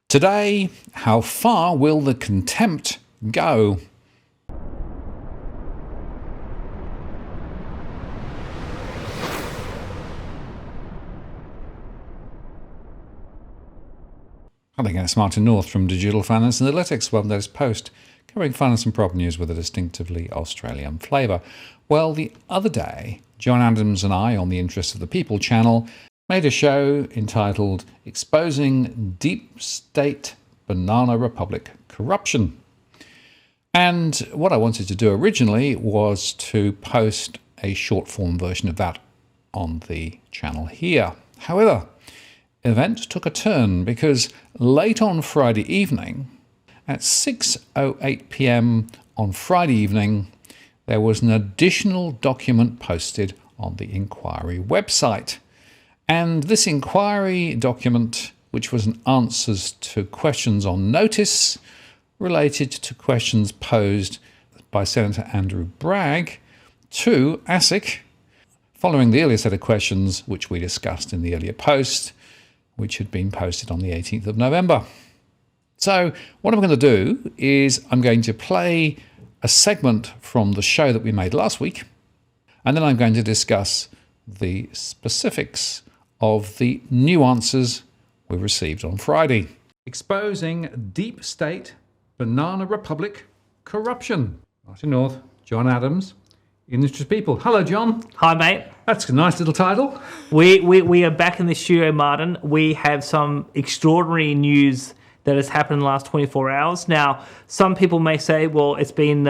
Today, how far will the contempt go? Hi again, it's Martin North from Digital Finance Analytics, One Day's Post, covering finance and prop news with a distinctively Australian flavour. Well, the other day, John Adams and I on the Interest of the People channel made a show entitled Exposing Deep State Banana Republic Corruption. And what I wanted to do originally was to post a short form version of that on the channel here. However, events took a turn because late on Friday evening, at 6:08 p.m. on Friday evening, there was an additional document posted on the inquiry website. And this inquiry document, which was an answers to questions on notice, related to questions posed by Senator Andrew Bragg to ASIC, following the earlier set of questions which we discussed in the earlier post, which had been posted on the 18th of November. So what I'm going to do is I'm going to play a segment from the show that we made last week, and then I'm going to discuss the specifics of the new answers we received on Friday. Exposing Deep State Banana Republic Corruption. Martin North, John Adams, Interest of People. Hello, John. Hi, mate. That's a nice little title. We are back in the studio, Martin. We have some extraordinary news that has happened in the last 24 hours. Now, some people may say, well, it's been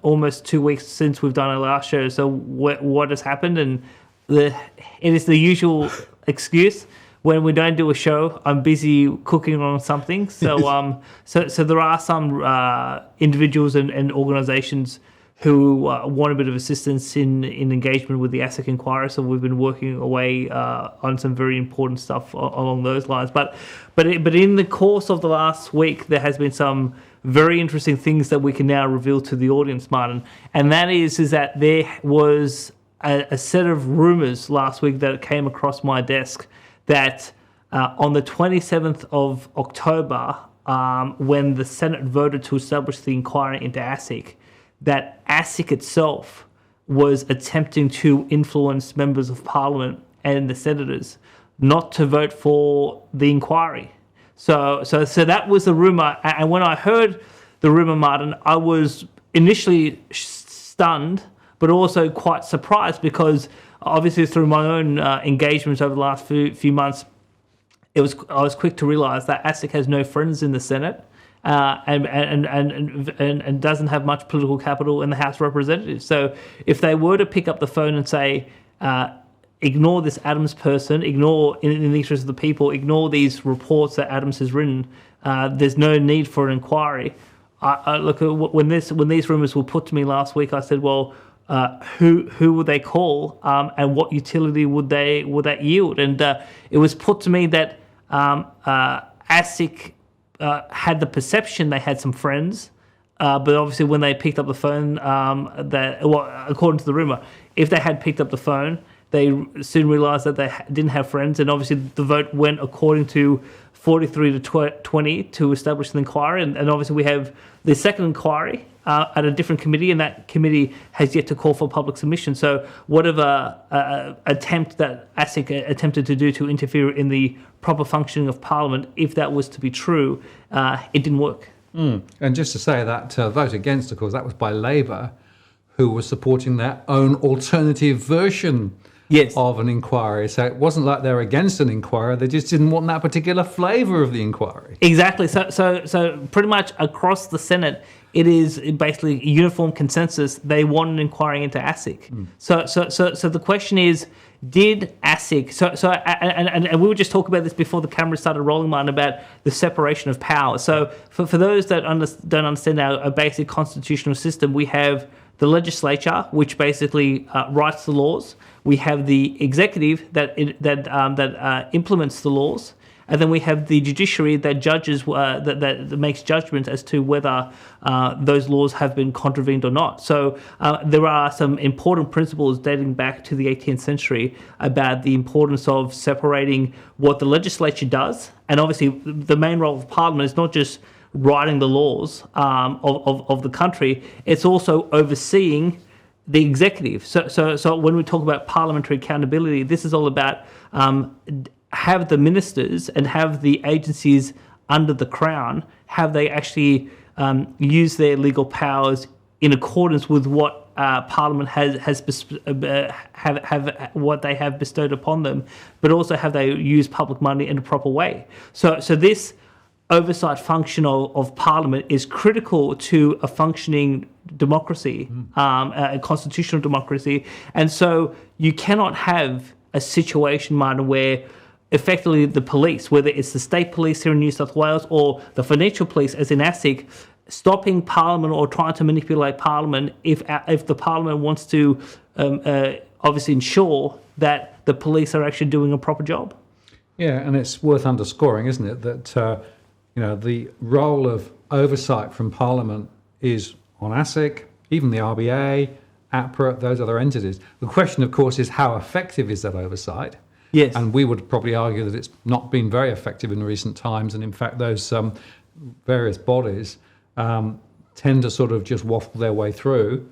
almost 2 weeks since we've done our last show, so what has happened? And it is the usual excuse. When we don't do a show, I'm busy cooking on something. So so there are some individuals and organisations who want a bit of assistance in engagement with the ASIC inquiry. So we've been working away on some very important stuff along those lines. But in the course of the last week, there has been some very interesting things that we can now reveal to the audience, Martin. And that is that there was a set of rumours last week that came across my desk that on the 27th of October, when the Senate voted to establish the inquiry into ASIC, that ASIC itself was attempting to influence members of parliament and the senators not to vote for the inquiry. So that was the rumour. And when I heard the rumour, Martin, I was initially stunned, but also quite surprised because obviously through my own engagements over the last few months, I was quick to realise that ASIC has no friends in the Senate. And doesn't have much political capital in the House of Representatives. So if they were to pick up the phone and say, ignore this Adams person, ignore in the interest of the people, ignore these reports that Adams has written, there's no need for an inquiry. Look, when these rumours were put to me last week, I said, well, who would they call, and what utility would that yield? And it was put to me that ASIC had the perception they had some friends, but obviously when they picked up the phone, according to the rumour, if they had picked up the phone, they soon realised that they didn't have friends, and obviously the vote went according to 43 to 20 to establish an inquiry, and obviously we have the second inquiry at a different committee, and that committee has yet to call for public submission. So whatever attempt that ASIC attempted to do to interfere in the proper functioning of Parliament, if that was to be true, it didn't work. And just to say that vote against, of course, that was by Labour, who was supporting their own alternative version of an inquiry. So it wasn't like they're against an inquiry, they just didn't want that particular flavour of the inquiry. Exactly. So pretty much across the Senate, it is basically a uniform consensus. They want an inquiry into ASIC. So the question is, did ASIC... And we were just talking about this before the camera started rolling, Martin, about the separation of power. So for those that don't understand our basic constitutional system, we have the legislature, which basically writes the laws. We have the executive that implements the laws, and then we have the judiciary that judges that makes judgments as to whether those laws have been contravened or not. So there are some important principles dating back to the 18th century about the importance of separating what the legislature does and obviously the main role of Parliament is not just writing the laws of the country, it's also overseeing the executive. So when we talk about parliamentary accountability, this is all about have the ministers and have the agencies under the Crown, have they actually used their legal powers in accordance with what Parliament has what they have bestowed upon them, but also have they used public money in a proper way. So this oversight function of Parliament is critical to a functioning democracy, a constitutional democracy. And so you cannot have a situation, Martin, where effectively the police, whether it's the state police here in New South Wales or the financial police, as in ASIC, stopping Parliament or trying to manipulate Parliament if the Parliament wants to obviously ensure that the police are actually doing a proper job. Yeah, and it's worth underscoring, isn't it, that the role of oversight from Parliament is on ASIC, even the RBA, APRA, those other entities. The question, of course, is how effective is that oversight? Yes. And we would probably argue that it's not been very effective in recent times, and in fact those various bodies tend to sort of just waffle their way through.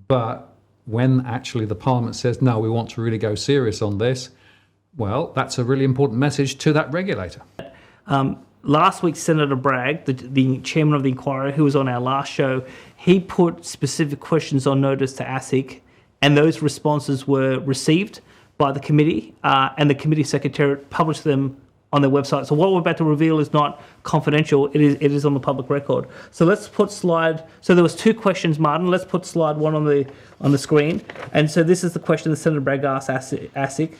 But when actually the Parliament says, no, we want to really go serious on this, well, that's a really important message to that regulator. Last week, Senator Bragg, the chairman of the inquiry, who was on our last show, he put specific questions on notice to ASIC, and those responses were received by the committee, and the committee secretariat published them on their website. So what we're about to reveal is not confidential, it is on the public record. So let's put slide, so there was 2 questions, Martin. Let's put slide 1 on the screen. And so this is the question that Senator Bragg asked ASIC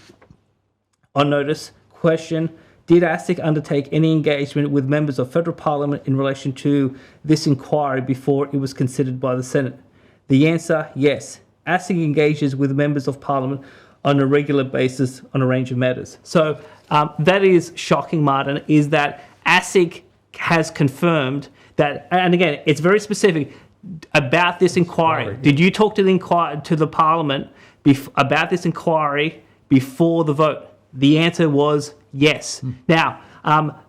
on notice. Question: did ASIC undertake any engagement with members of federal parliament in relation to this inquiry before it was considered by the Senate? The answer: yes. ASIC engages with members of parliament on a regular basis on a range of matters. So that is shocking, Martin, is that ASIC has confirmed that, and again, it's very specific about this inquiry. Did you talk to the Parliament about this inquiry before the vote? The answer was yes. Now,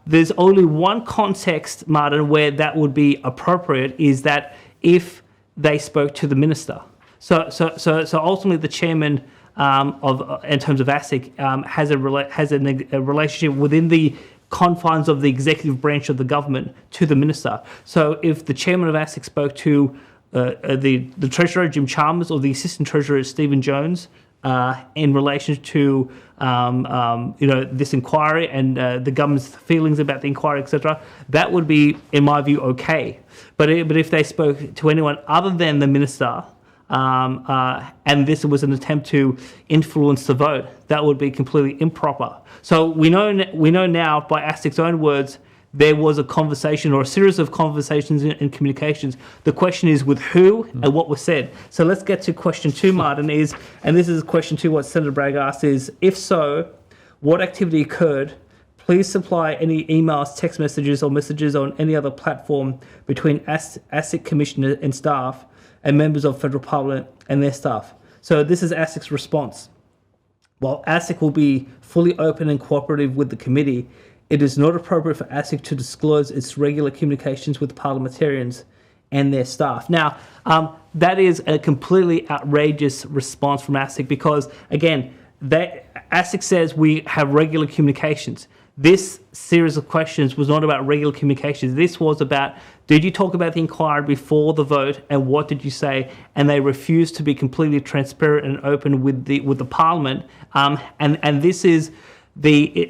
there's only one context, Martin, where that would be appropriate, is that if they spoke to the minister. So ultimately, the chairman in terms of ASIC has a relationship within the confines of the executive branch of the government to the minister. So if the chairman of ASIC spoke to the treasurer, Jim Chalmers, or the assistant treasurer, Stephen Jones, in relation to this inquiry and the government's feelings about the inquiry, etc., that would be, in my view, okay. But if they spoke to anyone other than the minister, and this was an attempt to influence the vote, that would be completely improper. So we know now, by ASIC's own words, there was a conversation or a series of conversations and communications. The question is with who and what was said. So let's get to question 2, Martin, and this is question 2, what Senator Bragg asked is, if so, what activity occurred? Please supply any emails, text messages, or messages on any other platform between ASIC commissioner and staff and members of federal parliament and their staff. So this is ASIC's response. While ASIC will be fully open and cooperative with the committee, it is not appropriate for ASIC to disclose its regular communications with parliamentarians and their staff. Now, that is a completely outrageous response from ASIC because, again, ASIC says we have regular communications. This series of questions was not about regular communications. This was about, did you talk about the inquiry before the vote and what did you say? And they refused to be completely transparent and open with the Parliament. And this is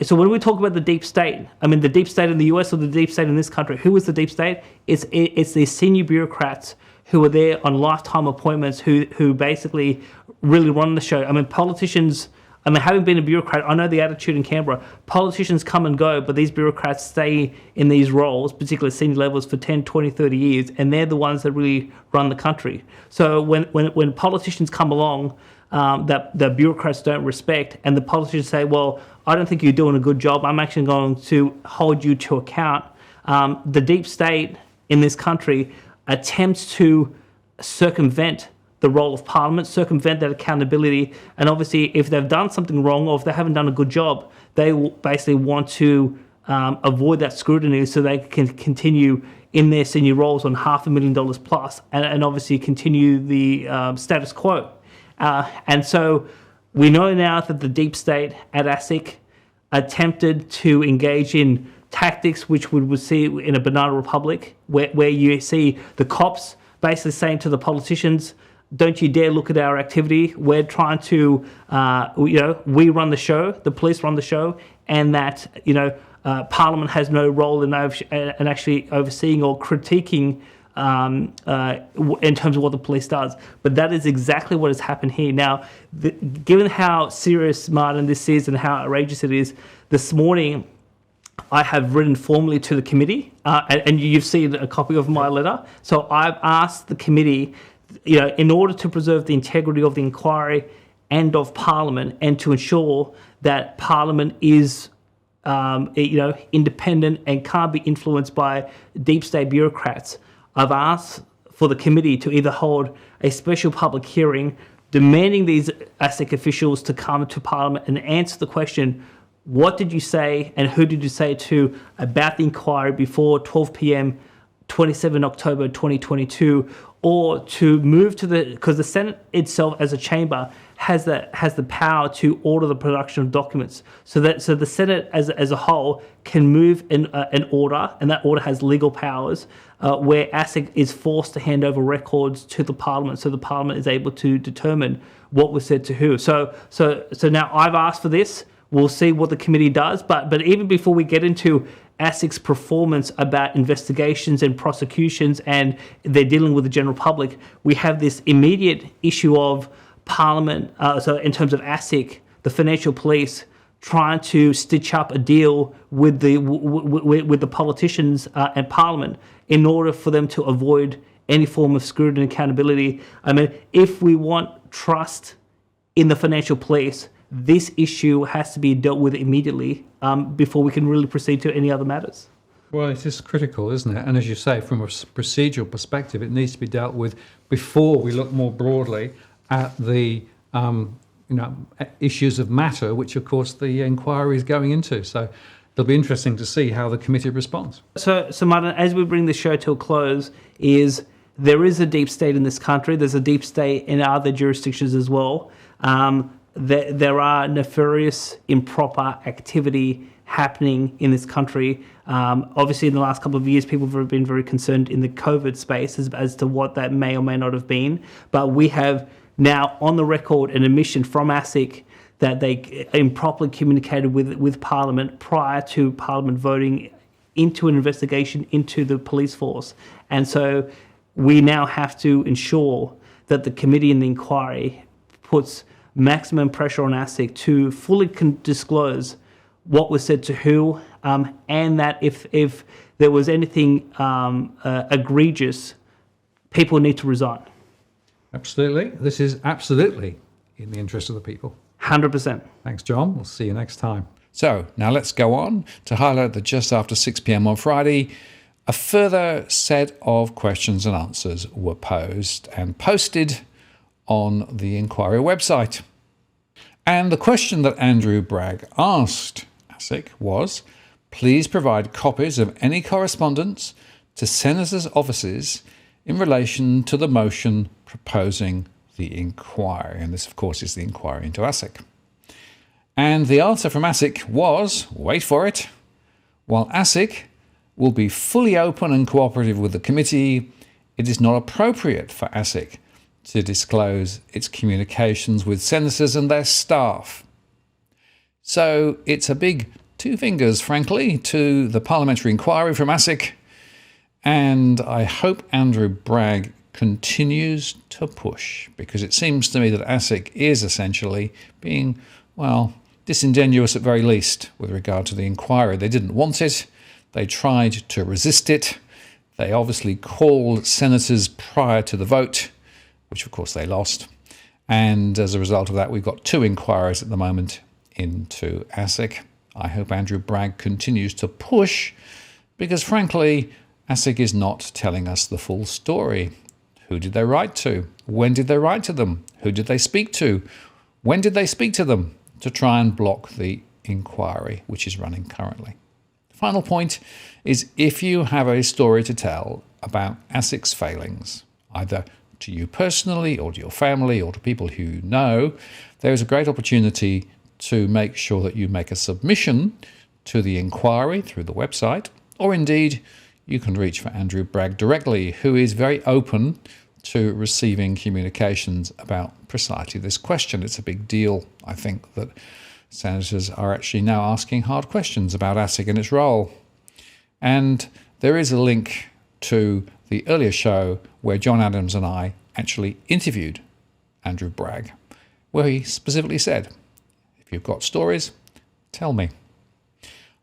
so when we talk about the deep state, I mean the deep state in the US or the deep state in this country, who is the deep state? It's the senior bureaucrats who are there on lifetime appointments who basically really run the show. I mean, politicians, having been a bureaucrat, I know the attitude in Canberra. Politicians come and go, but these bureaucrats stay in these roles, particularly senior levels, for 10, 20, 30 years, and they're the ones that really run the country. So when politicians come along that the bureaucrats don't respect, and the politicians say, well, I don't think you're doing a good job, I'm actually going to hold you to account. The deep state in this country attempts to circumvent the role of Parliament, circumvent that accountability, and obviously if they've done something wrong or if they haven't done a good job, they will basically want to avoid that scrutiny so they can continue in their senior roles on $500,000 plus and obviously continue the status quo. And so we know now that the deep state at ASIC attempted to engage in tactics which we would see in a banana republic, where you see the cops basically saying to the politicians, don't you dare look at our activity. We're trying to, we run the show, the police run the show, and that, Parliament has no role in actually overseeing or critiquing in terms of what the police does. But that is exactly what has happened here. Now, given how serious, Martin, this is and how outrageous it is, this morning I have written formally to the committee, and you've seen a copy of my letter. So I've asked the committee, in order to preserve the integrity of the inquiry and of Parliament, and to ensure that Parliament is, independent and can't be influenced by deep state bureaucrats, I've asked for the committee to either hold a special public hearing demanding these ASIC officials to come to Parliament and answer the question, what did you say and who did you say to about the inquiry before 12 p.m. 27 October 2022, or to move to because the Senate itself as a chamber has the power to order the production of documents, so the Senate as a whole can move an order, and that order has legal powers, where ASIC is forced to hand over records to the Parliament, so the Parliament is able to determine what was said to who. So now I've asked for this. We'll see what the committee does, but even before we get into ASIC's performance about investigations and prosecutions and they're dealing with the general public, we have this immediate issue of Parliament, so in terms of ASIC, the financial police trying to stitch up a deal with the politicians and Parliament in order for them to avoid any form of scrutiny and accountability. I mean, if we want trust in the financial police, this issue has to be dealt with immediately before we can really proceed to any other matters. Well, it is critical, isn't it? And as you say, from a procedural perspective, it needs to be dealt with before we look more broadly at the issues of matter, which of course the inquiry is going into. So it'll be interesting to see how the committee responds. So Martin, as we bring the show to a close, there is a deep state in this country. There's a deep state in other jurisdictions as well. There are nefarious, improper activity happening in this country. Obviously, in the last couple of years, people have been very concerned in the COVID space as to what that may or may not have been. But we have now on the record an admission from ASIC that they improperly communicated with Parliament prior to Parliament voting into an investigation into the police force. And so we now have to ensure that the committee and the inquiry puts maximum pressure on ASIC to fully disclose what was said to who, and that if there was anything egregious, people need to resign. Absolutely. This is absolutely in the interest of the people. 100%. Thanks, John. We'll see you next time. So now let's go on to highlight that just after 6 p.m. on Friday, a further set of questions and answers were posed and posted on the inquiry website. And the question that Andrew Bragg asked ASIC was, please provide copies of any correspondence to senators' offices in relation to the motion proposing the inquiry. And this, of course, is the inquiry into ASIC. And the answer from ASIC was, wait for it, while ASIC will be fully open and cooperative with the committee, it is not appropriate for ASIC to disclose its communications with senators and their staff. So it's a big two fingers, frankly, to the parliamentary inquiry from ASIC, and I hope Andrew Bragg continues to push, because it seems to me that ASIC is essentially being, well, disingenuous at very least with regard to the inquiry. They didn't want it. They tried to resist it. They obviously called senators prior to the vote, which of course they lost. And as a result of that, we've got two inquiries at the moment into ASIC. I hope Andrew Bragg continues to push, because frankly, ASIC is not telling us the full story. Who did they write to? When did they write to them? Who did they speak to? When did they speak to them to try and block the inquiry which is running currently? Final point is if you have a story to tell about ASIC's failings, either to you personally or to your family or to people who you know, there is a great opportunity to make sure that you make a submission to the inquiry through the website, or indeed you can reach for Andrew Bragg directly, who is very open to receiving communications about precisely this question. It's a big deal, I think, that senators are actually now asking hard questions about ASIC and its role. And there is a link to the earlier show where John Adams and I actually interviewed Andrew Bragg, where he specifically said, if you've got stories, tell me.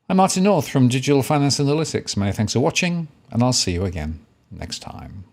I'm Martin North from Digital Finance Analytics. Many thanks for watching, and I'll see you again next time.